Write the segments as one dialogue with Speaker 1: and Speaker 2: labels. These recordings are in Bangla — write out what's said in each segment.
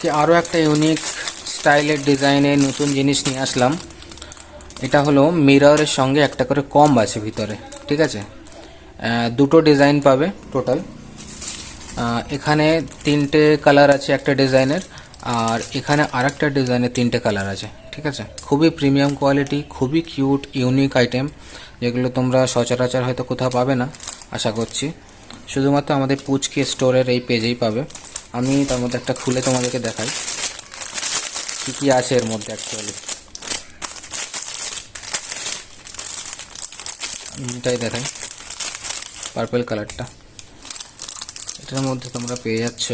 Speaker 1: আজকে আরও একটা ইউনিক স্টাইলের ডিজাইনের নতুন জিনিস নিয়ে আসলাম। এটা হলো মিররের সঙ্গে একটা করে কম্ব আছে ভিতরে, ঠিক আছে। দুটো ডিজাইন পাবে টোটাল। এখানে তিনটে কালার আছে একটা ডিজাইনের, আর এখানে আরেকটা ডিজাইনের তিনটে কালার আছে, ঠিক আছে। খুবই প্রিমিয়াম কোয়ালিটি, খুবই কিউট ইউনিক আইটেম, যেগুলো তোমরা সচরাচর হয়তো কোথাও পাবে না আশা করছি। শুধুমাত্র আমাদের পুচকি স্টোরের এই পেজেই পাবে। আমি তার মধ্যে একটা খুলে তোমাদেরকে দেখাই কী কী আছে এর মধ্যে। অ্যাকচুয়ালি এটাই দেখাই, পার্পল কালারটা। এটার মধ্যে তোমরা পেয়ে যাচ্ছ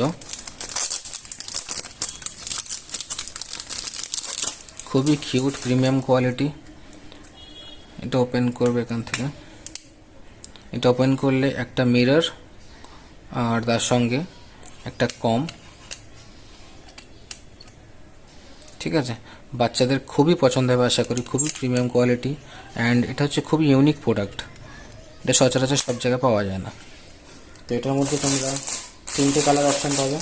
Speaker 1: খুবই কিউট প্রিমিয়াম কোয়ালিটি। এটা ওপেন করবে এখান থেকে। এটা ওপেন করলে একটা মিরর আর তার সঙ্গে একটা কম্ব, ঠিক আছে। বাচ্চাদের খুবই পছন্দ হবে আশা করি, খুবই প্রিমিয়াম কোয়ালিটি। অ্যান্ড এটা হচ্ছে খুবই ইউনিক প্রোডাক্ট, এটা সচরাচর সব জায়গায় পাওয়া যায় না। তো এটার মধ্যে তোমরা তিনটে কালার অপশান পাবে।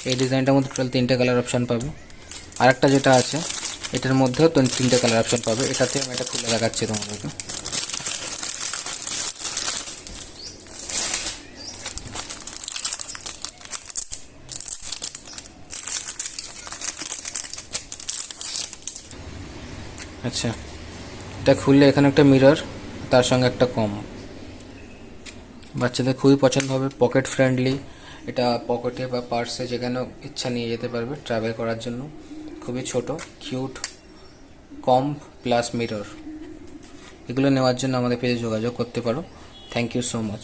Speaker 1: এই ডিজাইনটার মধ্যে টোটাল তিনটে কালার অপশান পাবে। আরেকটা যেটা আছে এটার মধ্যেও তিনটে কালার অপশান পাবে। এটাতে আমি এটা খুলে দেখাচ্ছি তোমাদেরকে। আচ্ছা, এটা খুললে এখানে একটা মিরর, তার সঙ্গে একটা কম্ব। বাচ্চাদের খুবই পছন্দ হবে, পকেট ফ্রেন্ডলি। এটা পকেটে বা পার্সে যেখানে ইচ্ছা নিয়ে যেতে পারবে ট্রাভেল করার জন্য। খুবই ছোট, কিউট কম্ব প্লাস মিরর। এগুলো নেওয়ার জন্য আমাদের পেজে যোগাযোগ করতে পারো। Thank you so much.